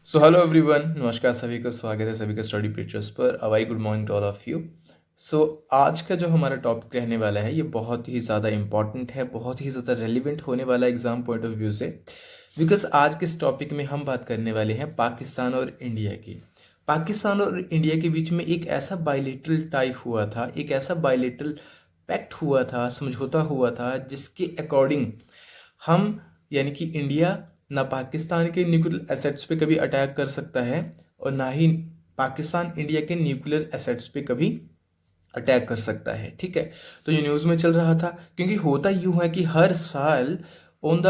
So hello everyone, नमस्कार सभी को, स्वागत है सभी का स्टडी पिक्चर्स पर। A very good morning to all of you. So आज का जो हमारा टॉपिक रहने वाला है ये बहुत ही ज़्यादा इम्पॉर्टेंट है, बहुत ही ज़्यादा रेलिवेंट होने वाला है एग्जाम पॉइंट ऑफ व्यू से। बिकॉज आज के इस टॉपिक में हम बात करने वाले हैं पाकिस्तान और इंडिया की। पाकिस्तान और इंडिया के बीच में एक ऐसा बायलेटरल टाई हुआ था, एक ऐसा बायलेटरल पैक्ट हुआ था, समझौता हुआ था, जिसके अकॉर्डिंग हम यानी कि इंडिया ना पाकिस्तान के न्यूक्लियर एसेट्स पे कभी अटैक कर सकता है और ना ही पाकिस्तान इंडिया के न्यूक्लियर एसेट्स पे कभी अटैक कर सकता है। ठीक है, तो ये न्यूज़ में चल रहा था क्योंकि होता यूँ है कि हर साल on the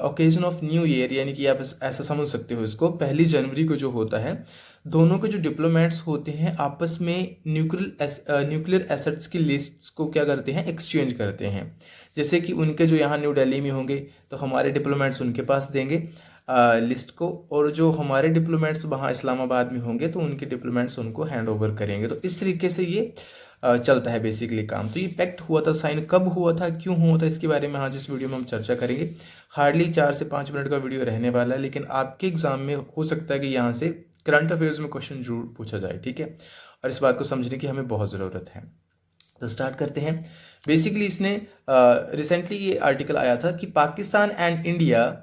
occasion of new year, यानी कि आप ऐसा समझ सकते हो इसको, 1 जनवरी को जो होता है, दोनों के जो डिप्लोमेट्स होते हैं आपस में न्यूक्लियर एसेट्स की लिस्ट्स को क्या करते हैं, एक्सचेंज करते हैं। जैसे कि उनके जो यहाँ न्यू दिल्ली में होंगे तो हमारे डिप्लोमेट्स उनके पास देंगे लिस्ट को, और जो हमारे डिप्लोमेट्स वहाँ इस्लामाबाद में होंगे तो उनके डिप्लोमेट्स उनको हैंड ओवर करेंगे। तो इस तरीके से ये चलता है बेसिकली काम। तो ये पैक्ट हुआ था, साइन कब हुआ था, क्यों हुआ था, इसके बारे में आज इस वीडियो में हम चर्चा करेंगे। हार्डली 4 से 5 मिनट का वीडियो रहने वाला है, लेकिन आपके एग्जाम में हो सकता है कि यहाँ से करंट अफेयर्स में क्वेश्चन जरूर पूछा जाए। ठीक है, और इस बात को समझने की हमें बहुत ज़रूरत है। तो स्टार्ट करते हैं। बेसिकली इसने रिसेंटली ये आर्टिकल आया था कि Pakistan and India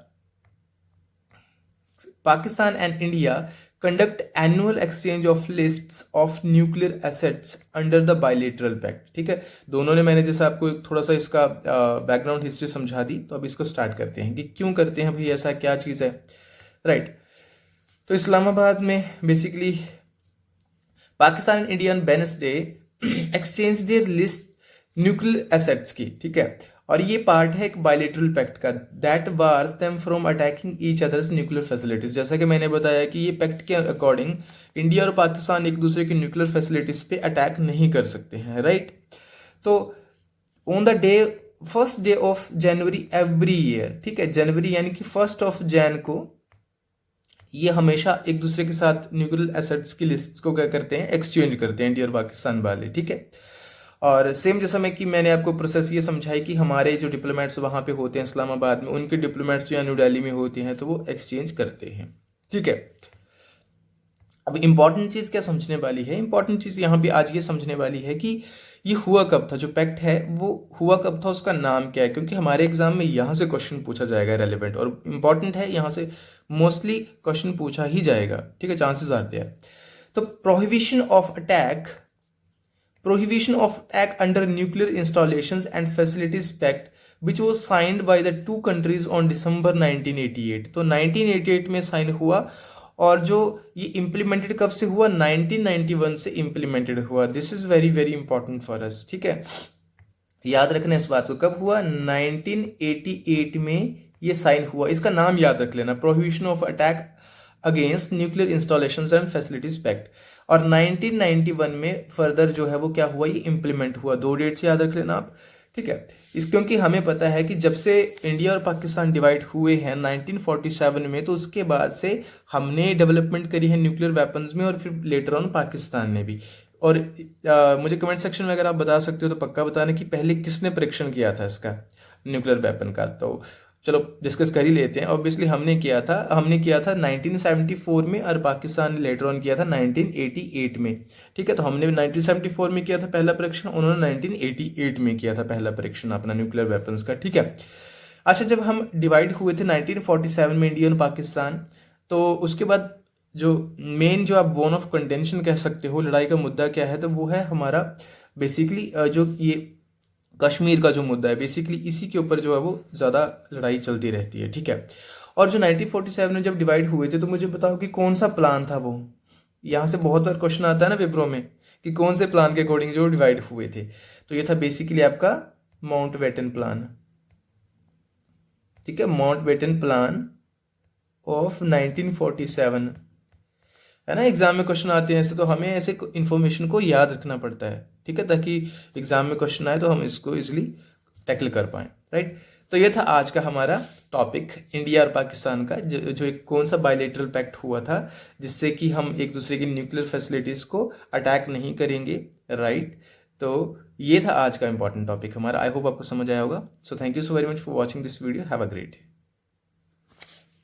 conduct annual exchange of lists of nuclear assets under the bilateral pact। ठीक है, दोनों ने, मैंने जैसे आपको थोड़ा सा इसका बैकग्राउंड हिस्ट्री समझा दी, तो अब इसको स्टार्ट करते हैं कि क्यों करते हैं भाई, ऐसा क्या चीज़ है। राइट, तो इस्लामाबाद में basically Pakistan and Indian Wednesday exchange their list nuclear assets की। ठीक है, और ये पार्ट है एक बायलेटरल पैक्ट का, that bars them from attacking each others nuclear facilities. जैसा कि मैंने बताया कि ये पैक्ट के अकॉर्डिंग इंडिया और पाकिस्तान एक दूसरे की न्यूक्लियर फैसिलिटीज पे अटैक नहीं कर सकते हैं। राइट, तो on the day 1 January every year, ठीक है, जनवरी यानी कि 1 को ये हमेशा एक दूसरे के साथ न्यूक्लियर एसेट्स की लिस्ट को क्या करते हैं, एक्सचेंज करते हैं इंडिया और पाकिस्तान वाले। ठीक है, और सेम जैसा मैंने आपको प्रोसेस ये समझाई कि हमारे जो डिप्लोमेट्स वहाँ पे होते हैं इस्लामाबाद में, उनके डिप्लोमेट्स जो न्यू दिल्ली में होते हैं तो वो एक्सचेंज करते हैं। ठीक है, अब इंपॉर्टेंट चीज़ क्या समझने वाली है, इंपॉर्टेंट चीज़ यहाँ पे आज ये समझने वाली है कि ये हुआ कब था, जो पैक्ट है वो हुआ कब था, उसका नाम क्या है, क्योंकि हमारे एग्जाम में यहाँ से क्वेश्चन पूछा जाएगा रेलिवेंट और इंपॉर्टेंट है, यहाँ से मोस्टली क्वेश्चन पूछा ही जाएगा। ठीक है, चांसेस आते हैं। तो Prohibition of attack under nuclear installations and facilities pact which was signed by the two countries on December 1988। तो 1988 में साइन हुआ, और जो ये इम्प्लीमेंटेड कब से हुआ, 1991 से इम्प्लीमेंटेड हुआ। This is very very important for us. ठीक है, याद रखना इस बात को, कब हुआ, 1988 में ये साइन हुआ। इसका नाम याद रख लेना, prohibition of attack against nuclear installations and facilities pact. और 1991 में फर्दर जो है वो क्या हुआ, ये इंप्लीमेंट हुआ। 2 डेट्स याद रख लेना आप। ठीक है, इस क्योंकि हमें पता है कि जब से इंडिया और पाकिस्तान डिवाइड हुए हैं 1947 में, तो उसके बाद से हमने डेवलपमेंट करी है न्यूक्लियर वेपन्स में, और फिर लेटर ऑन पाकिस्तान ने भी। और मुझे कमेंट सेक्शन में अगर आप बता सकते हो तो पक्का बताना कि पहले किसने परीक्षण किया था इसका, न्यूक्लियर वेपन का। तो चलो डिस्कस कर ही लेते हैं। ऑब्वियसली हमने किया था 1974 में, और पाकिस्तान ने लेटर ऑन किया था 1988 में। ठीक है, तो हमने 1974 में किया था पहला परीक्षण, उन्होंने 1988 में किया था पहला परीक्षण अपना न्यूक्लियर वेपन्स का। ठीक है, अच्छा, जब हम डिवाइड हुए थे 1947 में इंडिया और पाकिस्तान, तो उसके बाद जो मेन, जो आप बोन ऑफ कंटेंशन कह सकते हो, लड़ाई का मुद्दा क्या है, तो वो है हमारा बेसिकली जो ये कश्मीर का जो मुद्दा है, बेसिकली इसी के ऊपर जो है वो ज़्यादा लड़ाई चलती रहती है। ठीक है, और जो 1947 में जब डिवाइड हुए थे, तो मुझे बताओ कि कौन सा प्लान था वो। यहाँ से बहुत बार क्वेश्चन आता है ना पेपरों में कि कौन से प्लान के अकॉर्डिंग जो डिवाइड हुए थे, तो ये था बेसिकली आपका माउंटबेटन प्लान। ठीक है, माउंटबेटन प्लान ऑफ 1947 है ना। एग्जाम में क्वेश्चन आते हैं ऐसे, तो हमें ऐसे इन्फॉर्मेशन को याद रखना पड़ता है। ठीक है, ताकि एग्जाम में क्वेश्चन आए तो हम इसको इजिली टैकल कर पाएँ। राइट, तो ये था आज का हमारा टॉपिक, इंडिया और पाकिस्तान का, जो एक कौन सा बायलेटरल पैक्ट हुआ था जिससे कि हम एक दूसरे की न्यूक्लियर फैसिलिटीज़ को अटैक नहीं करेंगे। राइट, तो ये था आज का इंपॉर्टेंट टॉपिक हमारा। आई होप आपको समझ आया होगा। So thank you so very much for watching this video. Have a great day.